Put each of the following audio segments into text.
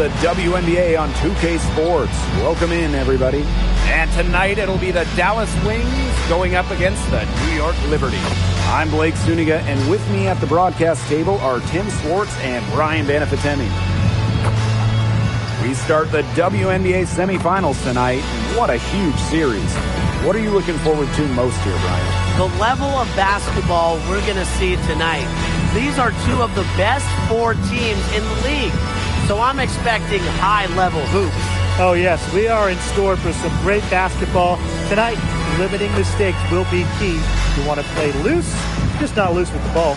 the WNBA on 2K Sports. Welcome in, everybody. And tonight it'll be the Dallas Wings going up against the New York Liberty. I'm Blake Suniga, and with me at the broadcast table are Tim Swartz and Brian Banafitemi. We start the WNBA Semifinals tonight. What a huge series. What are you looking forward to most here, Brian? The level of basketball we're going to see tonight. These are two of the best four teams in the league. So I'm expecting high-level hoops. Oh, yes, we are in store for some great basketball. Tonight, limiting mistakes will be key. You want to play loose, just not loose with the ball.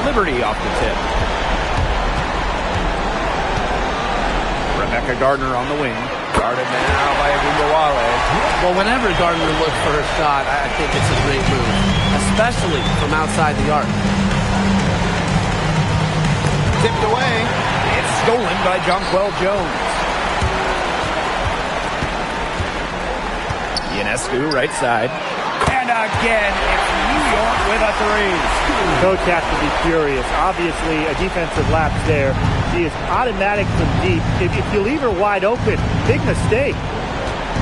Liberty off the tip. Rebecca Gardner on the wing. Guarded now by Agumbawale. Well, whenever Gardner looks for her shot, I think it's a great move, especially from outside the arc. Tipped away. It's stolen by Jonquel Jones. Ionescu, right side. And again, it's New York with a three. Coach has to be furious. Obviously, a defensive lapse there. She is automatic from deep. If you leave her wide open, big mistake.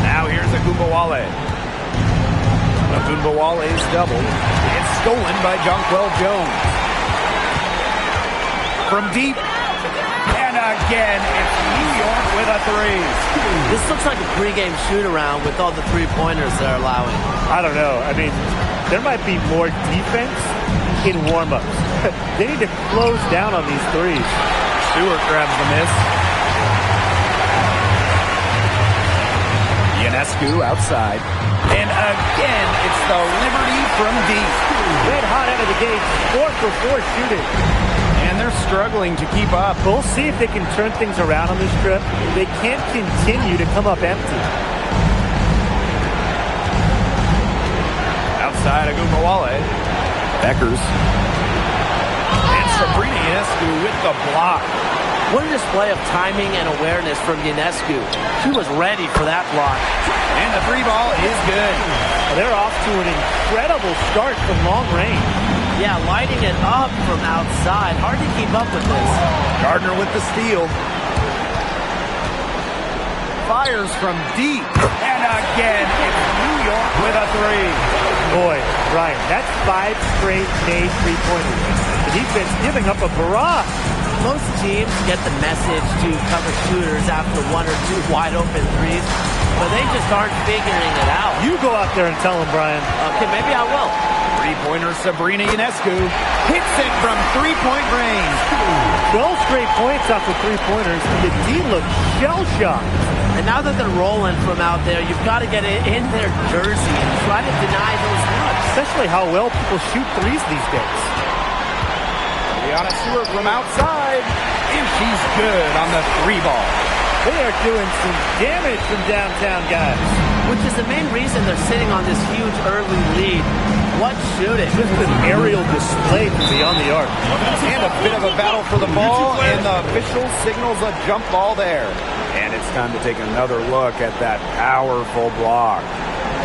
Now here's Agumbawale. Agumbawale's double. It's stolen by Jonquel Jones. From deep. And again, it's New York with a three. This looks like a pregame shoot-around with all the three-pointers they're allowing. I don't know. I mean, there might be more defense in warm-ups. They need to close down on these threes. Stewart grabs the miss. Ionescu outside. And again, it's the Liberty from deep. Red hot out of the gate. 4 for 4 shooting. And they're struggling to keep up. We'll see if they can turn things around on this trip. They can't continue to come up empty. Outside Agumbawale. Beckers. And Sabrina Ionescu with the block. What a display of timing and awareness from Ionescu. She was ready for that block. And the three ball is good. They're off to an incredible start from long range. Yeah, lighting it up from outside. Hard to keep up with this. Gardner with the steal. Fires from deep. And again, it's New York with a three. Boy, Ryan, that's 5 straight made three-pointers. The defense giving up a barrage. Most teams get the message to cover shooters after 1 or 2 wide-open threes, but they just aren't figuring it out. You go out there and tell them, Brian. Okay, maybe I will. Three-pointer Sabrina Ionescu hits it from three-point range. 12 straight points off of three-pointers. The D looks shell-shocked. And now that they're rolling from out there, you've got to get it in their jersey and try to deny those looks. Especially how well people shoot threes these days. Brianna Stewart from outside, and she's good on the three ball. They are doing some damage from downtown, guys. Which is the main reason they're sitting on this huge early lead. What shooting. Just an aerial display from beyond the arc. And a bit of a battle for the ball, and the official signals a jump ball there. And it's time to take another look at that powerful block.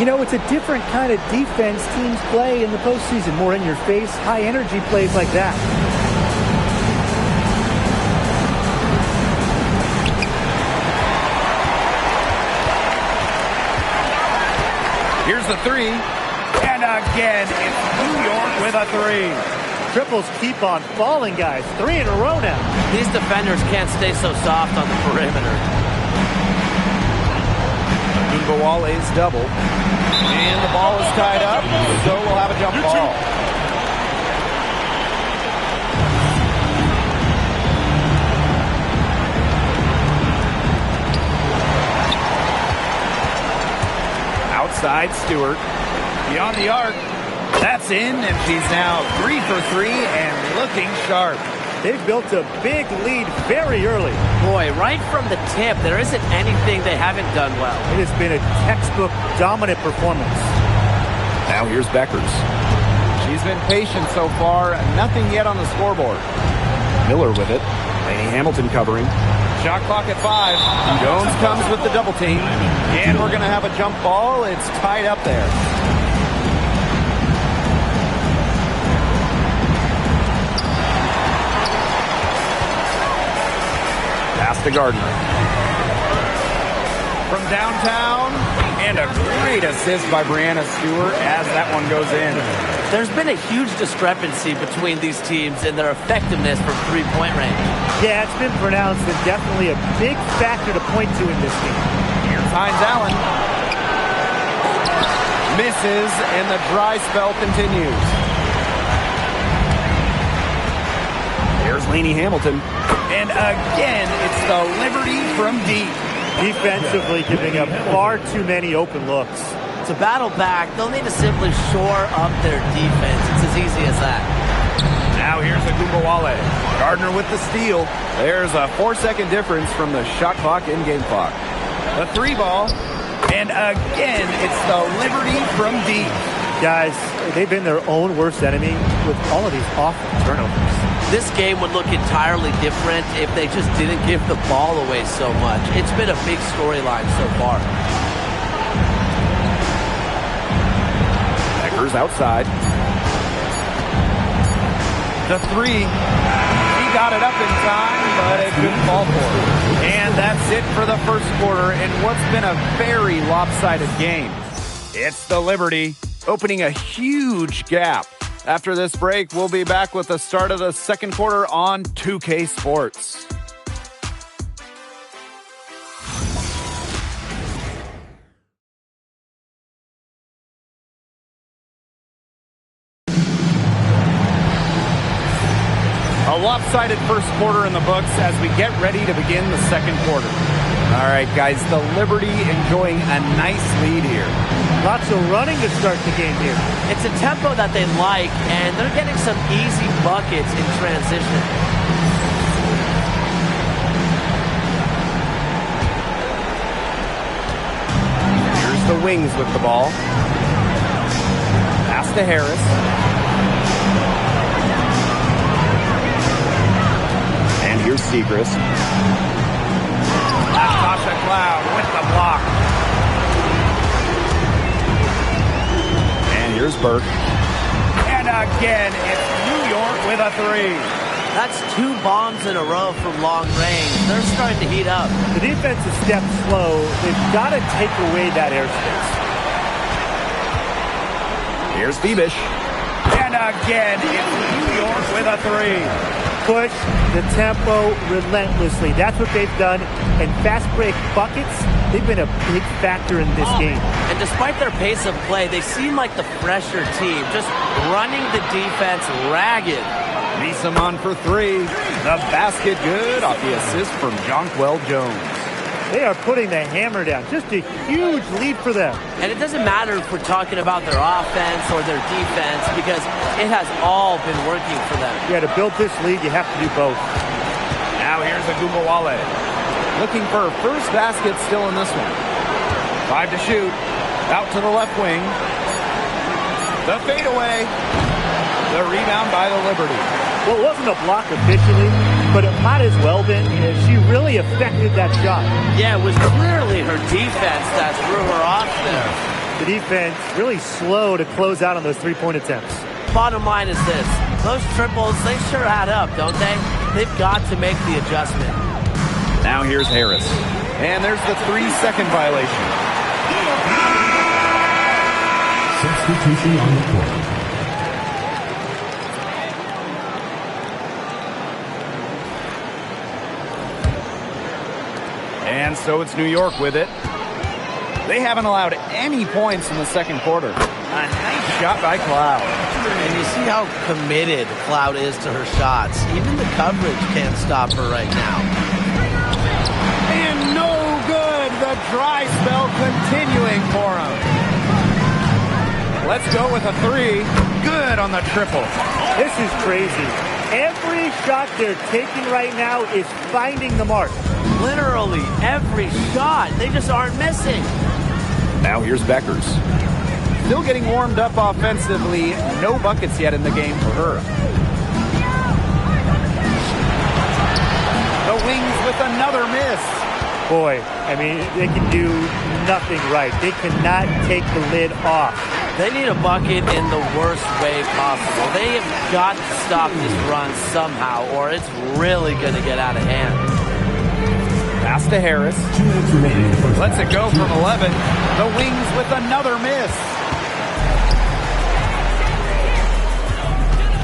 You know, it's a different kind of defense teams play in the postseason. More in your face, high energy plays like that. Here's the three. And again, it's New York with a three. Triples keep on falling, guys. 3 in a row now. These defenders can't stay so soft on the perimeter. Agumbawale's double. And the ball is tied up, so we'll have a jump ball. Outside Stewart. Beyond the arc. That's in, and she's now 3 for 3 and looking sharp. They've built a big lead very early. Boy, right from the tip, there isn't anything they haven't done well. It has been a textbook dominant performance. Now here's Beckers. She's been patient so far. Nothing yet on the scoreboard. Miller with it. Lainey Hamilton covering. Shot clock at 5. Jones comes with the double team. And we're going to have a jump ball. It's tied up there. Pass to Gardner. From downtown, and a great assist by Brianna Stewart as that one goes in. There's been a huge discrepancy between these teams in their effectiveness from three-point range. Yeah, it's been pronounced and definitely a big factor to point to in this game. Here's Hines Allen. Misses, and the dry spell continues. There's Lainey Hamilton. And again, it's the Liberty from deep. Defensively giving up far too many open looks. To battle back, they'll need to simply shore up their defense. It's as easy as that. Now here's Agumbawale. Gardner with the steal. There's a 4-second difference from the shot clock and game clock. The 3 ball. And again, it's the Liberty from deep. Guys, they've been their own worst enemy with all of these awful turnovers. This game would look entirely different if they just didn't give the ball away so much. It's been a big storyline so far. Beckers outside. The 3. He got it up in time, but it couldn't fall for him. And that's it for the first quarter in what's been a very lopsided game. It's the Liberty opening a huge gap. After this break, we'll be back with the start of the second quarter on 2K Sports. A lopsided first quarter in the books as we get ready to begin the second quarter. All right, guys, the Liberty enjoying a nice lead here. Lots of running to start the game here. It's a tempo that they like, and they're getting some easy buckets in transition. Here's the Wings with the ball. Pass to Harris. And here's Segrist. Natasha Cloud with the block. And here's Burke. And again, it's New York with a 3. That's 2 bombs in a row from long range. They're starting to heat up. The defense is stepped slow. They've got to take away that airspace. Here's Bebish. And again, it's New York with a 3. Push the tempo relentlessly. That's what they've done. And fast break buckets, they've been a big factor in this game. And despite their pace of play, they seem like the fresher team, just running the defense ragged. Neeson for 3. The basket good off the assist from Jonquel Jones. They are putting the hammer down. Just a huge lead for them. And it doesn't matter if we're talking about their offense or their defense because it has all been working for them. Yeah, to build this lead, you have to do both. Now here's Agumbawale. Looking for her first basket still in this one. 5 to shoot. Out to the left wing. The fadeaway. The rebound by the Liberty. Well, it wasn't a block officially, but it might as well been. She really affected that shot. Yeah, it was clearly her defense that threw her off there. The defense really slow to close out on those three-point attempts. Bottom line is this. Those triples, they sure add up, don't they? They've got to make the adjustment. Now here's Harris. And there's the 3-second violation. Substitution on the court. And so it's New York with it. They haven't allowed any points in the second quarter. A nice shot by Cloud. And you see how committed Cloud is to her shots. Even the coverage can't stop her right now. And no good. The dry spell continuing for him. Let's go with a 3. Good on the triple. This is crazy. Every shot they're taking right now is finding the mark. Literally every shot. They just aren't missing. Now here's Beckers. still getting warmed up offensively. No buckets yet in the game for her. The Wings with another miss. Boy, I mean, they can do nothing right. They cannot take the lid off. They need a bucket in the worst way possible. They have got to stop this run somehow, or it's really going to get out of hand. Pass to Harris. 2 minutes remaining in the first Lets half. it go from 11. The Wings with another miss.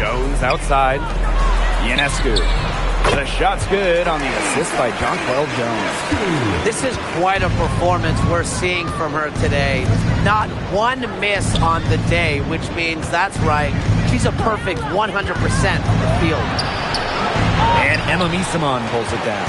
Jones outside. Ionescu. The shot's good on the assist by Jonquel Jones. This is quite a performance we're seeing from her today. Not one miss on the day, which means that's right. She's a perfect 100% from the field. And Emma Misamon pulls it down.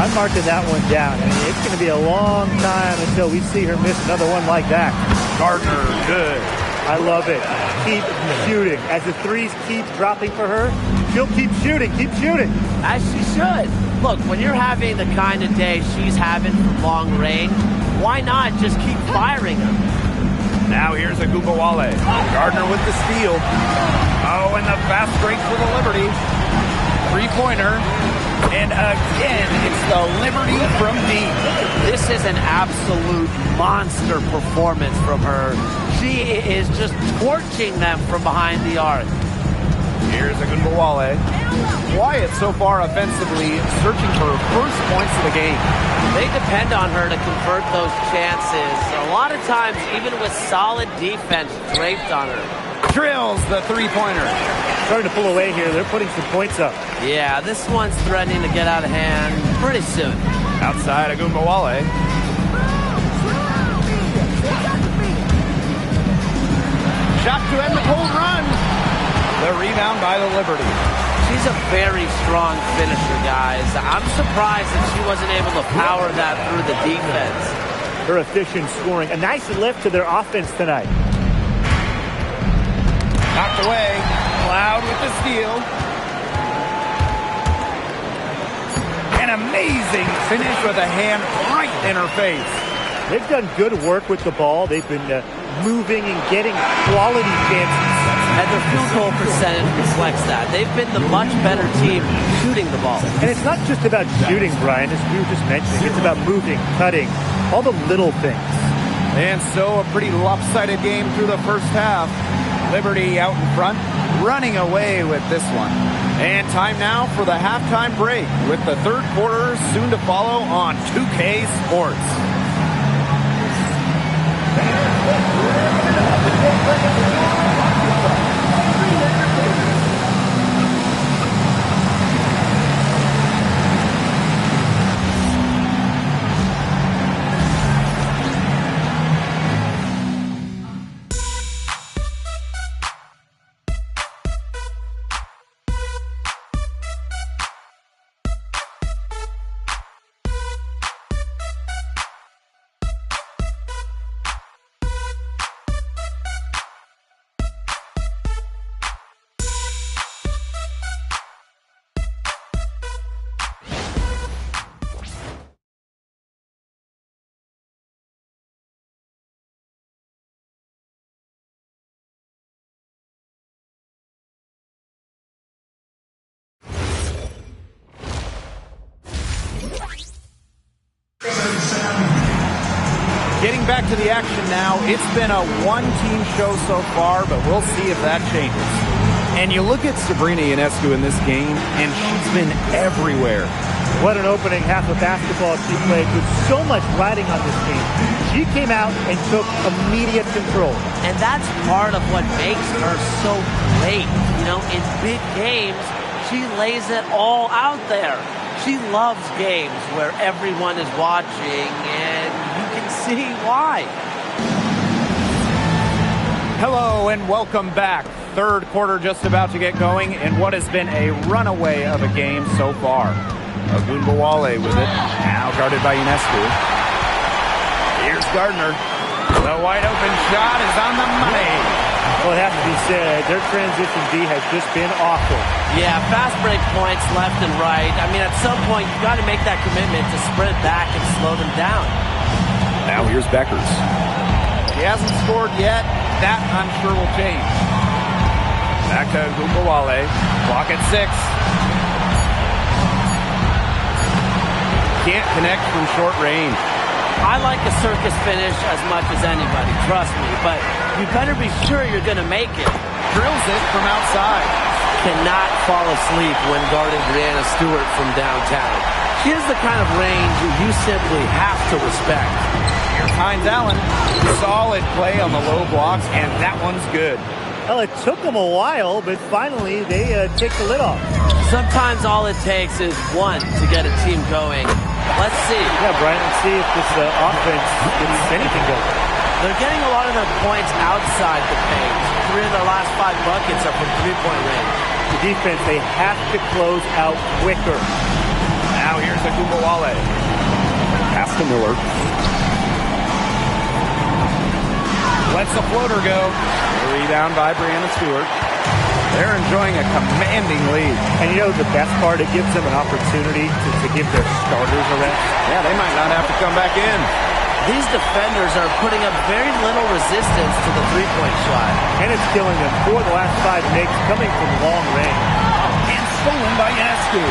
I'm marking that one down. I mean, it's going to be a long time until we see her miss another one like that. Gardner, good. I love it. Keep shooting. As the threes keep dropping for her, she'll keep shooting. Keep shooting. As she should. Look, when you're having the kind of day she's having from long range, why not just keep firing them? Now here's Agubawale. Gardner with the steal. Oh, and the fast break for the Liberty. Three-pointer. And again, it's the Liberty from deep. This is an absolute monster performance from her. She is just torching them from behind the arc. Here's Agubawale. Quiet so far offensively, searching for first points of the game. They depend on her to convert those chances. A lot of times, even with solid defense draped on her. Drills the three-pointer. Starting to pull away here. They're putting some points up. Yeah, this one's threatening to get out of hand pretty soon. Outside Agubawale. Shot to end the cold run. The rebound by the Liberty. She's a very strong finisher, guys. I'm surprised that she wasn't able to power that through the defense. Her efficient scoring. A nice lift to their offense tonight. Knocked away. Cloud with the steal. An amazing finish with a hand right in her face. They've done good work with the ball. They've been moving and getting quality chances. And their field goal percentage reflects that. They've been the much better team shooting the ball. And it's not just about shooting, Brian, as we were just mentioning. It's about moving, cutting, all the little things. And so a pretty lopsided game through the first half. Liberty out in front, running away with this one. And time now for the halftime break with the third quarter soon to follow on 2K Sports. Getting back to the action now, it's been a one-team show so far, but we'll see if that changes. And you look at Sabrina Ionescu in this game, and she's been everywhere. What an opening half of basketball she played with so much riding on this team. She came out and took immediate control. And that's part of what makes her so great. You know, in big games, she lays it all out there. She loves games where everyone is watching, and you can see why. Hello and welcome back. Third quarter just about to get going in what has been a runaway of a game so far. Agubawale with it, now guarded by Ionescu. Here's Gardner. The wide open shot is on the money. Well, it has to be said, their transition D has just been awful. Yeah, fast break points left and right. I mean, at some point, you've got to make that commitment to sprint back and slow them down. Now here's Beckers. She hasn't scored yet. that, I'm sure, will change. Back to Gumbawale. Clock at 6. Can't connect from short range. I like a circus finish as much as anybody, trust me, but you better be sure you're going to make it. Drills it from outside. Cannot fall asleep when guarding Brianna Stewart from downtown. She has the kind of range you simply have to respect. Here's Hines Allen. Solid play on the low blocks, and that one's good. Well, it took them a while, but finally they take the lid off. Sometimes all it takes is one to get a team going. Let's see. Yeah, Brian, let's see if this offense gets anything going. They're getting a lot of their points outside the paint. 3 of their last 5 buckets are from three-point range. The defense, they have to close out quicker. Now here's Agumbawale. Pass to Miller. Lets the floater go. Rebound by Brianna Stewart. They're enjoying a commanding lead. And you know the best part? It gives them an opportunity to give their starters a rest. Yeah, they might not have to come back in. These defenders are putting up very little resistance to the three-point shot. And it's killing them. 4 of the last 5 makes coming from long range. And stolen by Yasku.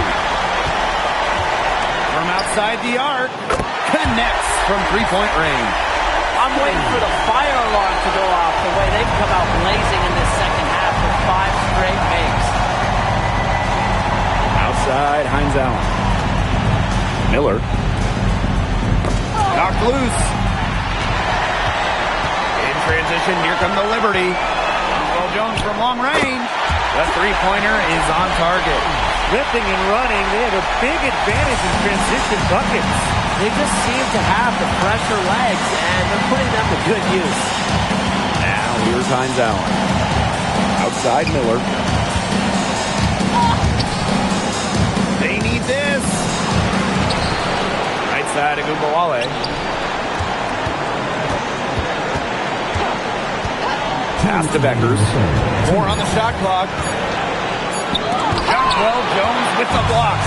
From outside the arc, connects from three-point range. I'm waiting for the fire alarm to go off the way they've come out blazing in this second half with 5 straight makes. Outside, Hines Allen. Miller. Knocked loose. In transition, here come the Liberty. Will Jones from long range. The three-pointer is on target. Ripping and running, they have a big advantage in transition buckets. They just seem to have the fresher legs, and they're putting them to good use. Now here's Hines Allen. Outside Miller. They need this. Right side of Agumbawale. Pass to Beckers. 4 on the shot clock. Jonquel Jones with the block.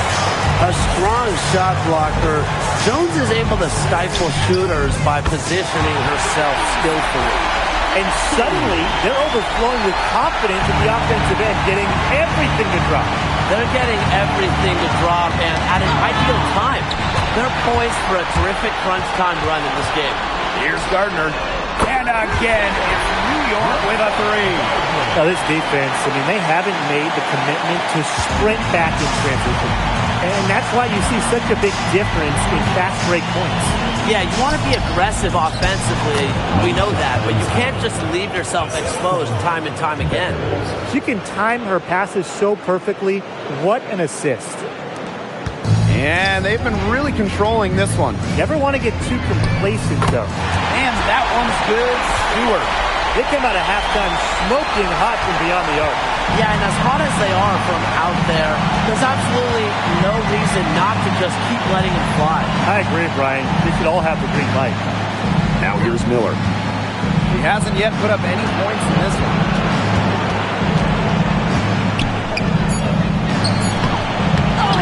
A strong shot blocker. Jones is able to stifle shooters by positioning herself skillfully. And suddenly, they're overflowing with confidence in the offensive end, getting everything to drop. They're getting everything to drop, and at an ideal time. They're poised for a terrific crunch time run in this game. Here's Gardner. And again, it's New York with a 3. Now, this defense, I mean, they haven't made the commitment to sprint back in transition. And that's why you see such a big difference in fast break points. Yeah, you want to be aggressive offensively. We know that. But you can't just leave yourself exposed time and time again. She can time her passes so perfectly. What an assist. And they've been really controlling this one. Never want to get too complacent, though. And that one's good. Stewart. They came out of halftime smoking hot from beyond the arc. Yeah, and as hot as they are from out there, there's absolutely no reason not to just keep letting them fly. I agree, Brian. They should all have the green light. Now here's Miller. He hasn't yet put up any points in this one.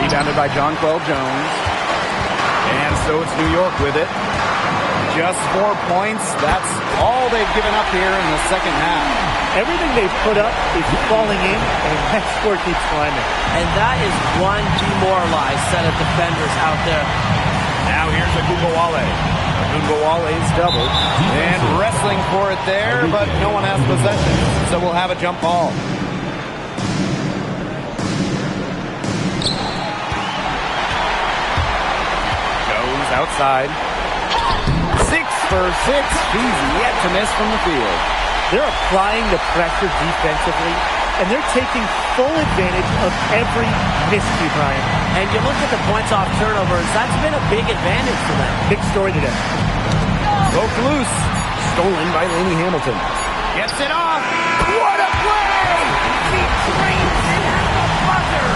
Rebounded by Jonquel Jones. And so it's New York with it. Just 4 points. That's all they've given up here in the second half. Everything they put up is falling in, and that score keeps climbing. And that is one demoralized set of defenders out there. Now here's Agumbawale. Agumbawale's doubled. And wrestling for it there, but no one has possession. So we'll have a jump ball. Jones outside. 6 for 6. She's yet to miss from the field. They're applying the pressure defensively, and they're taking full advantage of every miscue, Brian. And you look at the points off turnovers, that's been a big advantage for them. Big story today. Broke loose. Stolen by Lainey Hamilton. Gets it off. What a play! She drains it at the buzzer.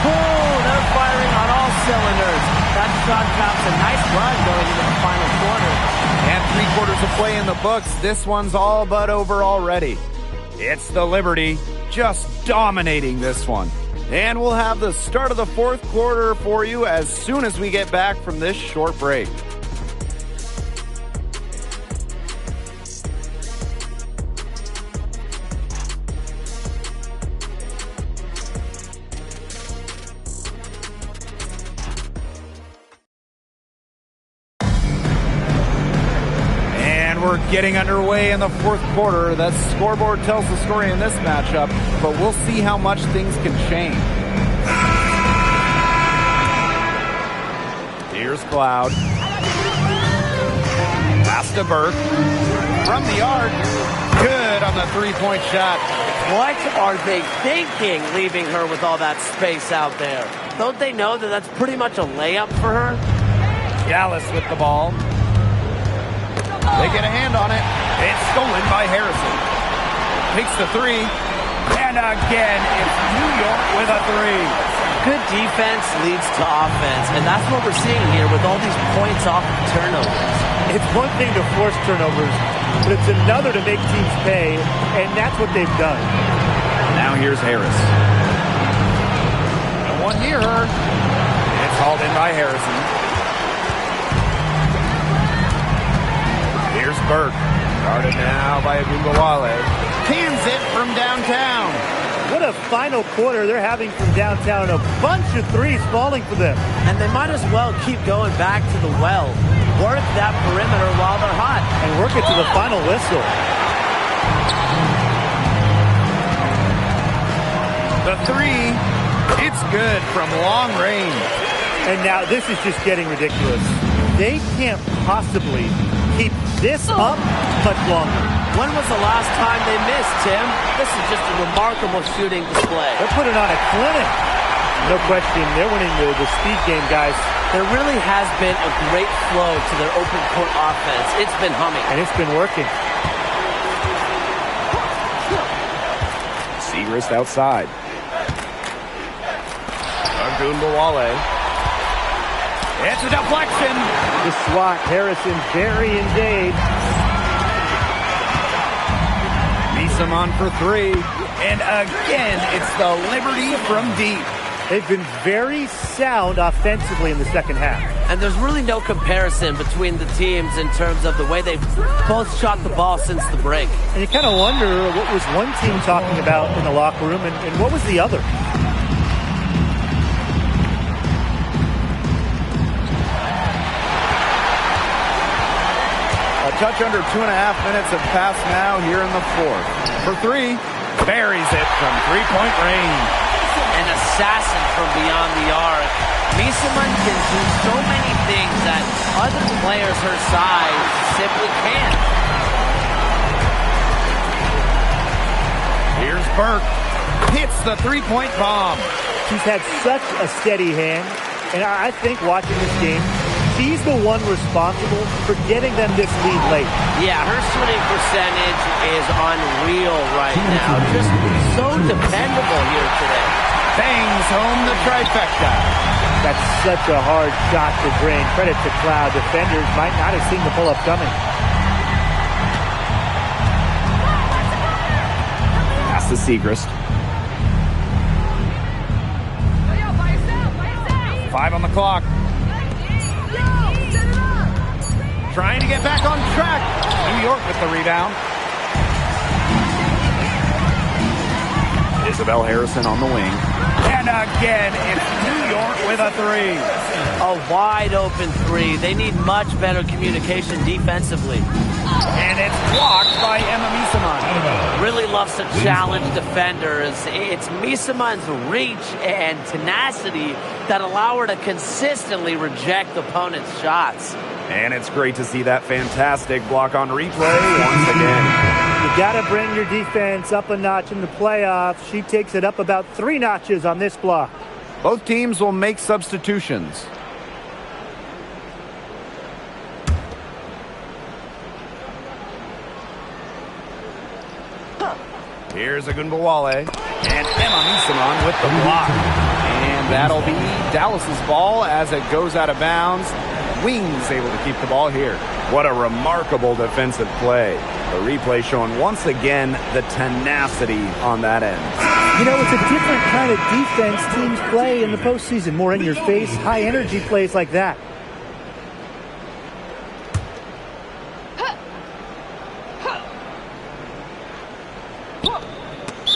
Oh, they're firing on all cylinders. That shot caps a nice run going into the final quarter. And 3 quarters of play in the books. This one's all but over already. It's the Liberty just dominating this one. And we'll have the start of the 4th quarter for you as soon as we get back from this short break. we're getting underway in the fourth quarter. The scoreboard tells the story in this matchup, but we'll see how much things can change. Here's Cloud. Pass to Burke. From the arc. Good on the three-point shot. What are they thinking, leaving her with all that space out there? Don't they know that that's pretty much a layup for her? Dallas with the ball. They get a hand on it. It's stolen by Harrison. Takes the three. And again, it's New York with a three. Good defense leads to offense, and that's what we're seeing here with all these points off of turnovers. It's one thing to force turnovers, but it's another to make teams pay, and that's what they've done. Now here's Harris. No one near her. It's hauled in by Harrison. Here's Burke. Guarded now by Agumbawale. Cans it from downtown. What a final quarter they're having from downtown. A bunch of threes falling for them. And they might as well keep going back to the well. Work that perimeter while they're hot. And work it to the final whistle. The three, it's good from long range. And now this is just getting ridiculous. They can't possibly keep this up much longer. When was the last time they missed, Tim? This is just a remarkable shooting display. They're putting on a clinic. No question, they're winning the speed game, guys. There really has been a great flow to their open court offense. It's been humming. And it's been working. Segrist outside. Agumbawale. It's a deflection. The swat, Harrison very engaged. On for three. And again, it's the Liberty from deep. They've been very sound offensively in the second half. And there's really no comparison between the teams in terms of the way they've both shot the ball since the break. And you kind of wonder what was one team talking about in the locker room and what was the other. A touch under 2.5 minutes have passed now here in the fourth. For three, buries it from three-point range. An assassin from beyond the arc. Miesemann can do so many things that other players her size simply can't. Here's Burke. Hits the three-point bomb. She's had such a steady hand, and I think watching this game, she's the one responsible for getting them this lead late. Yeah, her shooting percentage is unreal right now. Just so dependable here today. Bangs home the trifecta. That's such a hard shot to drain. Credit to Cloud. Defenders might not have seen the pull-up coming. Pass to Segrist. 5 on the clock. Trying to get back on track. New York with the rebound. Isabel Harrison on the wing. And again, it's New York with a three. A wide open three. They need much better communication defensively. And it's blocked by Emma Miesemann. Really loves to challenge defenders. It's Miesemann's reach and tenacity that allow her to consistently reject opponents' shots. And it's great to see that fantastic block on replay once again. You got to bring your defense up a notch in the playoffs. She takes it up about 3 notches on this block. Both teams will make substitutions. Here's Agumbawale. And Emma Miesemann with the block. And that'll be Dallas's ball as it goes out of bounds. Wings able to keep the ball here. What a remarkable defensive play. The replay showing once again the tenacity on that end. You know, it's a different kind of defense teams play in the postseason. More in your face, high energy plays like that.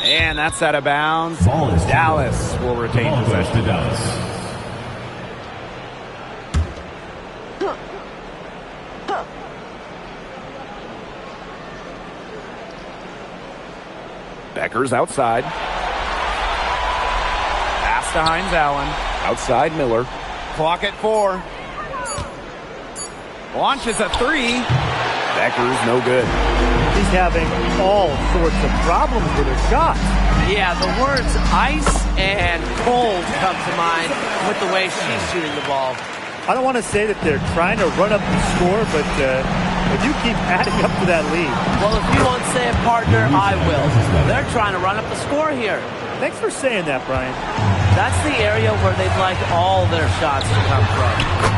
And that's out of bounds. Dallas will retain possession. Becker's outside. Pass to Hines Allen. Outside Miller. Clock at 4. Launches a 3. Becker's no good. He's having all sorts of problems with his shots. Yeah, the words ice and cold come to mind with the way she's shooting the ball. I don't want to say that they're trying to run up the score, but you keep adding up to that lead. Well, if you won't say it, partner, I will. They're trying to run up the score here. Thanks for saying that, Brian. That's the area where they'd like all their shots to come from.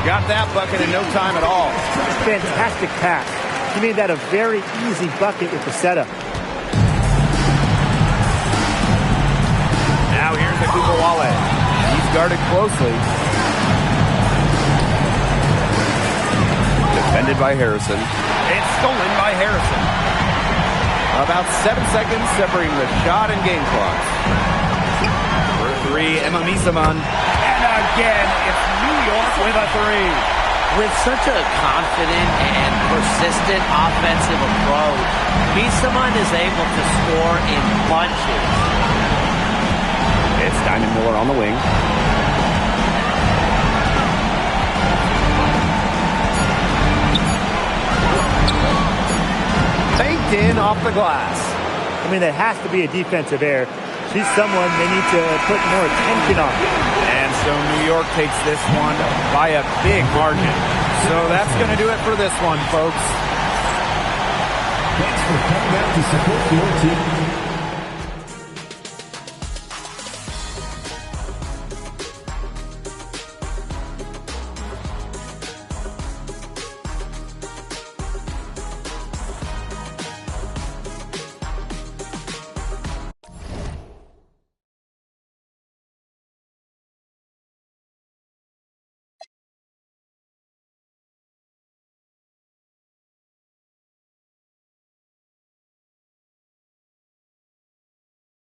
Got that bucket in no time at all. Fantastic pass. He made that a very easy bucket with the setup. Now here's Akubawale. He's guarded closely. Defended by Harrison. It's stolen by Harrison. About 7 seconds separating the shot and game clock. For 3, Emma Misaman. And again, it's New York with a 3. With such a confident and persistent offensive approach, Misaman is able to score in bunches. It's Diamond Miller on the wing. Banked in off the glass. I mean, that has to be a defensive error. She's someone they need to put more attention on. And so New York takes this one by a big margin. So that's going to do it for this one, folks. Thanks for coming out to support your team.